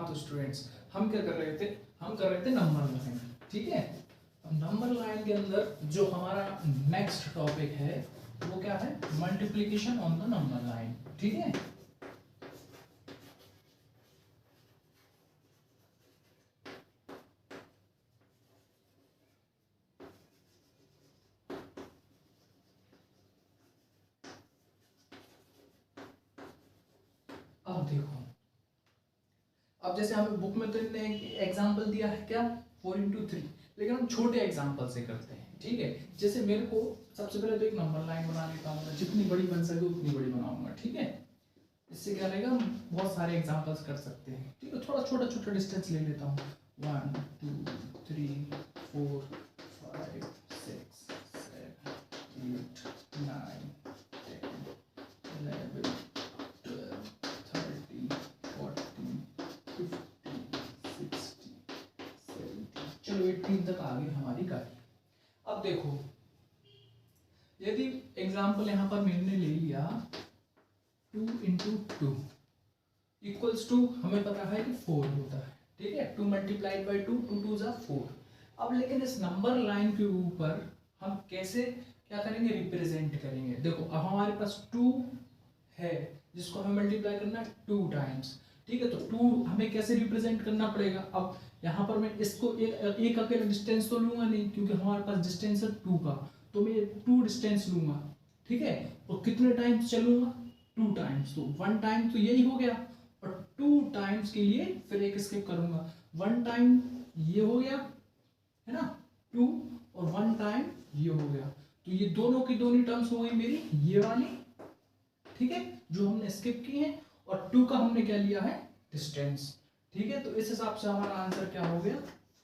हाँ तो स्टूडेंट्स हम क्या कर रहे थे, हम कर रहे थे नंबर लाइन। ठीक है, अब नंबर लाइन के अंदर जो हमारा नेक्स्ट टॉपिक है वो क्या है, multiplication on the number line. ठीक है, अब देखो, अब जैसे हमें बुक में तो इतने एग्जाम्पल दिया है क्या 4×3, लेकिन हम छोटे एग्जाम्पल से करते हैं। ठीक है, जैसे मेरे को सबसे पहले तो एक नंबर लाइन बना लेता हूँ, जितनी बड़ी बन सके उतनी बड़ी बनाऊंगा। ठीक है, इससे क्या रहेगा, हम बहुत सारे एग्जाम्पल्स कर सकते हैं। ठीक है, थोड़ा छोटा छोटा डिस्टेंस ले लेता हूँ, 1 2 3 4 5 6 7 8 9 10 11 12 13 14 15 16 17, चलो 18 तक आ गई हमारी गाड़ी। अब देखो, यदि एग्जाम्पल यहाँ पर मैंने ले लिया 2×2 इक्वल्स टू, हमें पता है कि 4 होता है। ठीक है, 2 मल्टीप्लाइड बाई 2, 2 2 जा 4। अब लेकिन इस नंबर लाइन के ऊपर हम कैसे क्या करेंगे, रिप्रेजेंट करेंगे। देखो अब हमारे पास 2 है जिसको हमें मल्टीप्लाई करना है 2 टाइम्स। ठीक है, तो 2 हमें कैसे रिप्रेजेंट करना पड़ेगा। अब यहाँ पर मैं इसको एक अकेला डिस्टेंस तो लूंगा नहीं, क्योंकि हमारे पास डिस्टेंस है 2 का, तो मैं 2 डिस्टेंस लूंगा। ठीक है, और कितने टाइम्स चलूंगा, 2 टाइम्स, तो 1 टाइम तो यही हो गया, और 2 टाइम्स के लिए फिर एक स्किप करूंगा। 1 टाइम ये हो गया है ना 2, और 1 टाइम ये हो गया, तो ये दोनों की दोनों टर्म्स हो गई मेरी ये वाली। ठीक है, जो हमने स्किप की है, और 2 का हमने क्या लिया है, डिस्टेंस। ठीक है, तो इस हिसाब से हमारा आंसर क्या हो गया,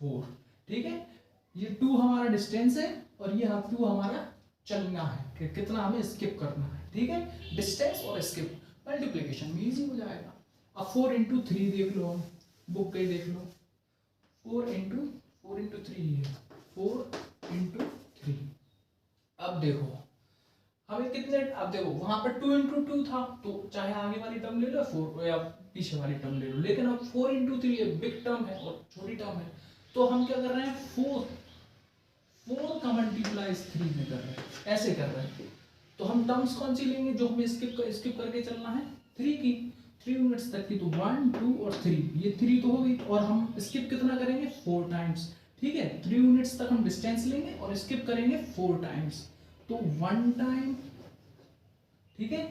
4। ठीक है, ये 2 हमारा डिस्टेंस है, और ये 2 हमारा चलना है कि कितना हमें स्किप करना है। ठीक है, डिस्टेंस और स्किप, मल्टीप्लिकेशन में इजी हो जाएगा। अब 4×3 देख लो, बुक पे देख लो, 4×3 है, 4×3। अब देखो हमें कितने, अब देखो वहां पर 2×2 था, तो चाहे आगे वाली टर्म ले लो 4 या पीछे वाली टर्म ले लो, लेकिन अब 4×3 ये बिग टर्म है और छोटी टर्म है, तो हम क्या कर रहे हैं, 4 का मल्टीप्लाई 3 में कर रहे हैं, ऐसे कर रहे हैं। तो हम टर्म्स कौन सी लेंगे जो हमें स्किप करके चलना है, 3 की, 3 यूनिट्स तक की, तो 1 2 और 3, ये 3 तो हो गई, और हम स्किप कितना करेंगे, 4 टाइम्स। ठीक है, 3 यूनिट्स तक हम डिस्टेंस लेंगे और स्किप करेंगे 4 टाइम्स, तो 1 टाइम, ठीक है,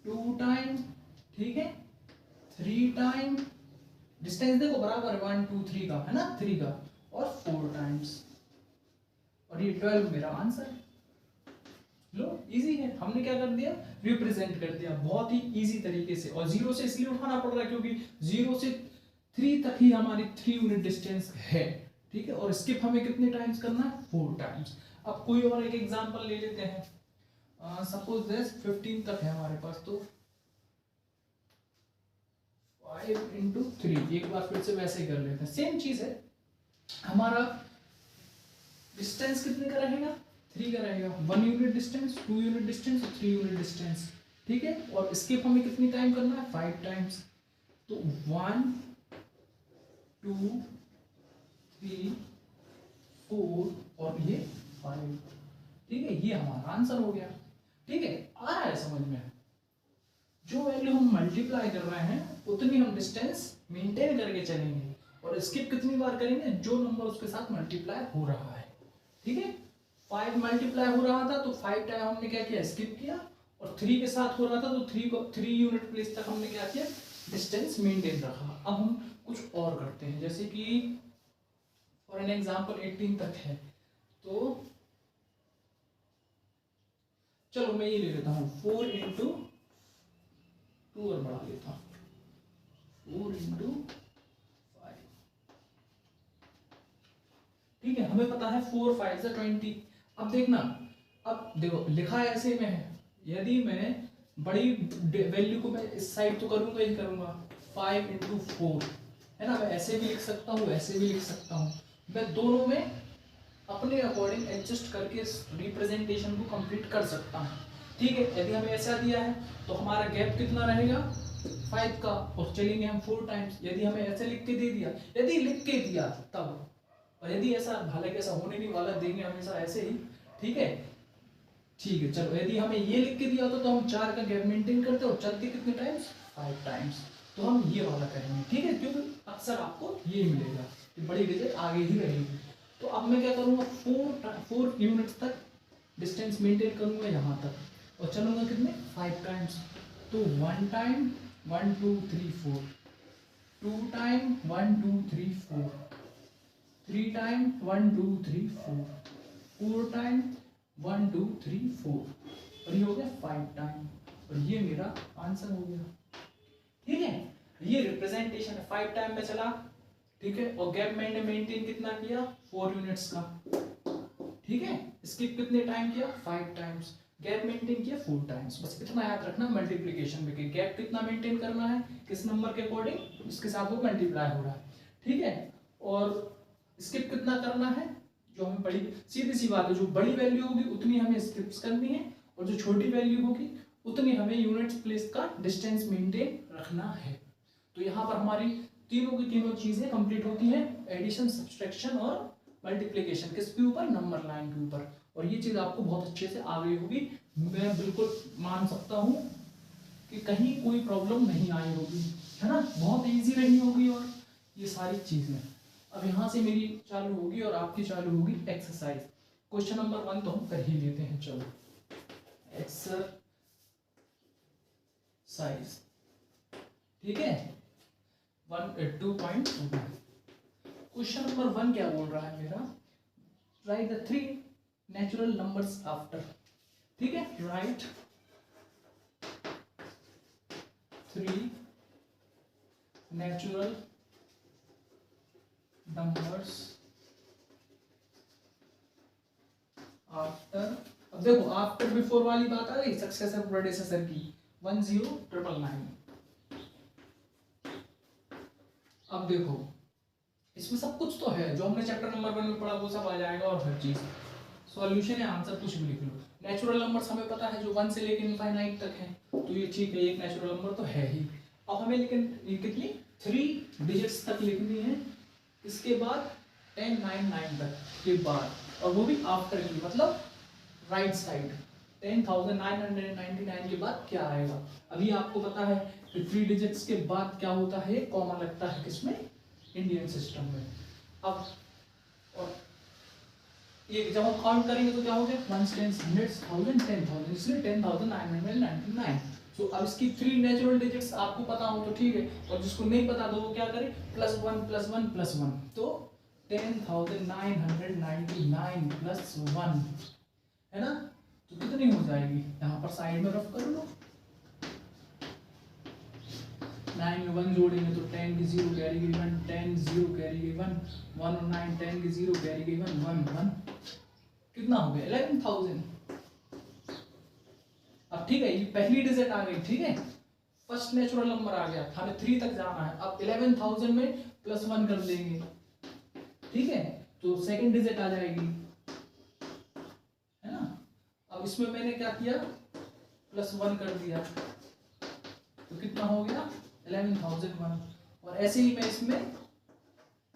2 टाइम, ठीक है, 3 टाइम, डिस्टेंस देखो बराबर है 1 2 3 का, है ना, 3 का, और 4 टाइम्स, और ये 12 मेरा आंसर। लो इजी है, हमने क्या कर दिया, रिप्रेजेंट कर दिया बहुत ही इजी तरीके से। और 0 से इसलिए उठाना पड़ रहा है क्योंकि 0 से 3 तक ही हमारी 3 यूनिट डिस्टेंस है। ठीक है, और स्किप हमें कितने टाइम्स करना है, 4 टाइम्स। अब कोई और एक एग्जांपल ले लेते हैं, सपोज दिस 15 तक है हमारे पास, तो 5×3, एक बार फिर से वैसे ही कर लेते हैं, सेम चीज है। हमारा डिस्टेंस कितने का रहेगा, 3 का रहेगा, 1 यूनिट डिस्टेंस, 2 यूनिट डिस्टेंस और 3 यूनिट डिस्टेंस। ठीक है, और स्किप हमें कितनी टाइम करना है, 5 टाइम्स, तो 1 2 3 4 और ये 5। ठीक है, ये हमारा आंसर हो गया। ठीक है, आ रहा है समझ में, जो वैल्यू हम मल्टीप्लाई कर रहे हैं उतनी हम डिस्टेंस मेंटेन करके चलेंगे, और स्किप कितनी बार करेंगे, जो नंबर उसके साथ मल्टीप्लाई हो रहा है। ठीक है, 5 मल्टीप्लाई हो रहा था तो 5 टाइम हमने क्या किया, स्किप किया, और 3 के साथ हो रहा था तो 3 यूनिट प्लेस तक हमने क्या किया, डिस्टेंस मेंटेन रखा। अब हम कुछ और करते हैं, जैसे कि फॉर एन एग्जांपल 18 तक है, तो चलो मैं ये ले लेता हूँ 4×2 और बढ़ा लेता हूँ 4×5। ठीक है, हमें पता है 4 5 से 20। अब देखना, अब देखो लिखा ऐसे में है, यदि मैं बड़ी वैल्यू को मैं इस साइड तो करूंगा ही करूंगा, 5×4 है ना, मैं ऐसे भी लिख सकता हूँ, ऐसे भी लिख सकता हूँ, मैं दोनों में अपने अकॉर्डिंग एडजस्ट करके इस रिप्रेजेंटेशन को कंप्लीट कर सकता हूँ। ठीक है, यदि हमें ऐसा दिया है तो हमारा गैप कितना रहेगा, 5 का, और चलेंगे हम 4 टाइम्स। यदि हमें ऐसे लिख के दे दिया, यदि लिख के दिया तब, और यदि ऐसा, हालांकि ऐसा होने नहीं वाला, देंगे हमेशा ऐसे ही, ठीक है। ठीक है, चलो यदि हमें ये लिख के दिया होता तो हम 4 का गैप मेंटेन करते और चलते कितने टाइम्स, 5 टाइम्स। तो हम ये वाला करेंगे, ठीक है, क्योंकि अक्सर आपको ये मिलेगा कि बड़ी डिजिट आगे ही रहेगी। तो अब मैं क्या करूँगा, 4 यूनिट्स तक डिस्टेंस मेंटेन करूँगा यहाँ तक, और चलूँगा कितने, 5 टाइम्स। तो 1 टाइम 1 2 3 4, 2 टाइम 1 2 3 4, 3 टाइम 1 2 3 4, 4 टाइम 1 2 3 4, और ये हो गया 5 टाइम, और ये मेरा आंसर हो गया, ठीक है। ये रिप्रेजेंटेशन है, 5 टाइम में चला, ठीक है, और गैप मैंने मेंटेन कितना किया, 4 यूनिट्स का, ठीक है। स्किप कितने टाइम किया, 5 टाइम्स, गैप मेंटेन किया 4 टाइम्स। बस इतना याद रखना मल्टीप्लिकेशन में कि गैप कितना मेंटेन करना है, किस नंबर के अकॉर्डिंग, उसके साथ वो मल्टीप्लाई हो रहा है, ठीक है। और स्किप कितना करना है, जो हमें बड़ी, सीधी सी बात है, जो बड़ी वैल्यू होगी उतनी हमें स्किप्स करनी है, और जो छोटी वैल्यू होगी उतनी हमें यूनिट्स प्लेस का डिस्टेंस मेंटेन रखना है। तो यहाँ पर हमारी तीनों की तीनों चीजें कंप्लीट होती हैं, एडिशन, सब्सट्रैक्शन और मल्टीप्लिकेशन, किसके ऊपर, नंबर लाइन के ऊपर। और ये चीज आपको बहुत अच्छे से आ गई होगी, मैं बिल्कुल मान सकता हूँ कि कहीं कोई प्रॉब्लम नहीं आई होगी, है ना, बहुत इजी रही होगी। और ये सारी चीजें अब यहाँ से मेरी चालू होगी और आपकी चालू होगी एक्सरसाइज। क्वेश्चन नंबर 1 तो हम कर ही लेते हैं, चलो एक्सरसाइज, ठीक है, 2.2। क्वेश्चन नंबर 1 क्या बोल रहा है मेरा, right the 3 natural numbers after, ठीक है, राइट 3 नेचुरल नंबर्स आफ्टर। अब देखो, आफ्टर बिफोर वाली बात आ गई, सक्सेसर प्रेडेसेसर की, 10999। अब देखो, इसमें सब कुछ तो है, जो हमने चैप्टर नंबर 1 में पढ़ा वो सब आ जाएगा, और हर चीज सॉल्यूशन या आंसर कुछ भी लिख लो। नेचुरल नंबर्स हमें पता है जो 1 से लेकर इनफाइनाइट तक है, तो ये ठीक है, एक नेचुरल नंबर तो है ही। अब हमें लेकिन ये कितनी, 3 डिजिट्स तक लिखनी है, इसके बाद 1099 तक के बाद, और वो भी आफ्टर की, मतलब राइट साइड 10,999 के बाद क्या आएगा। अभी आपको पता है कि 3 डिजिट्स के बाद क्या होता है, कॉमन लगता है किसमें, इंडियन सिस्टम में। अब और ये जब हम काउंट करेंगे तो क्या हो गया, 1 10 100 1000 10,000, इसलिए 10,999। तो अब इसकी 3 नेचुरल डिजिट्स आपको पता हो तो ठीक है, और जिसको नहीं पता तो वो क्या करे, +1 +1 +1, तो 10,999 +1, है ना। तो कितनी हो जाएगी, यहाँ पर साइड में रफ कर लो, 9 में 1 जोड़ेंगे तो 10 की 0 कैरी गई 1, 10 0 कैरी गई 1, 1 और 9 10 की 0 कैरी गई 1, 1 1, कितना हो गया 11,000। अब ठीक है, ये पहली डिजिट आ गई, ठीक है, फर्स्ट नेचुरल नंबर आ गया, हमें 3 तक जाना है। अब 11,000 में +1 कर देंगे, ठीक है, तो सेकंड डिजिट आ जाएगी, है ना। अब इसमें मैंने क्या किया, +1 कर दिया, तो कितना हो गया 11,001, और ऐसे ही मैं इसमें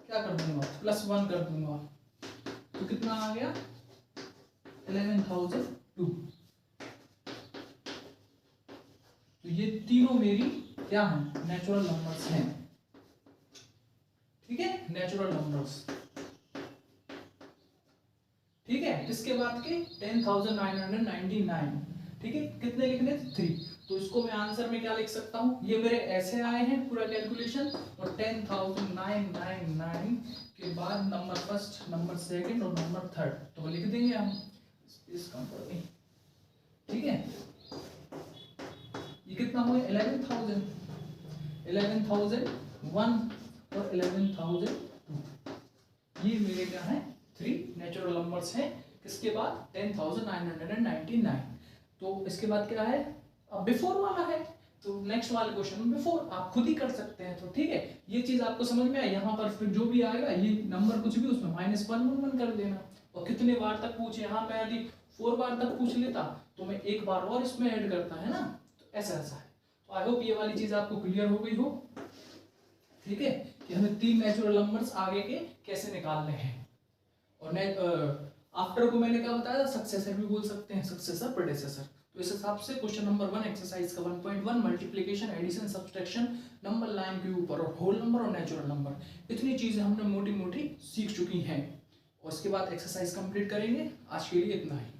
क्या कर दूंगा, +1 कर दूंगा, तो कितना आ गया 11,002। तो ये तीनों मेरी क्या हैं, नेचुरल नंबर्स हैं, ठीक है, नेचुरल नंबर्स, ठीक है। इसके बाद के 10,999, ठीक है, कितने लिखने, 3, तो इसको मैं आंसर में क्या लिख सकता हूँ, ये मेरे ऐसे आए हैं पूरा कैलकुलेशन, और 10,999 के बाद नंबर फर्स्ट, नंबर सेकंड और नंबर थर्ड, तो लिख देंगे हम इस कंपनी, ठीक है। ये कितना हुआ, 11,000, 11,001 और 11,002, ये मेरे क्या है, 3 नेचुरल नंबर्स हैं, किसके बाद 10,999। तो इसके बाद क्या है, अब बिफोर वाला है, तो नेक्स्ट वाले क्वेश्चन में बिफोर आप खुद ही कर सकते हैं, तो ठीक है, ये चीज आपको समझ में आई। यहाँ पर फिर जो भी आएगा, ये नंबर कुछ भी उसमें -1 कर देना, और कितने बार तक पूछे, यहाँ मैं यदि 4 बार तक पूछ लेता तो मैं 1 बार और इसमें ऐड करता, है ना, तो ऐसा ऐसा है। तो आई होप ये वाली चीज आपको क्लियर हो गई हो, ठीक है, कि हमें 3 नेचुरल नंबर्स आगे के कैसे निकालने हैं। और आफ्टर को मैंने क्या बताया, सक्सेसर भी बोल सकते हैं, सक्सेसर प्रेडेसेसर। तो इस हिसाब से क्वेश्चन नंबर 1 एक्सरसाइज का 1.1 multiplication addition subtraction number line के ऊपर और होल नंबर और नेचुरल नंबर, इतनी चीजें हमने मोटी मोटी सीख चुकी हैं। और उसके बाद एक्सरसाइज कंप्लीट करेंगे। आज के लिए इतना ही।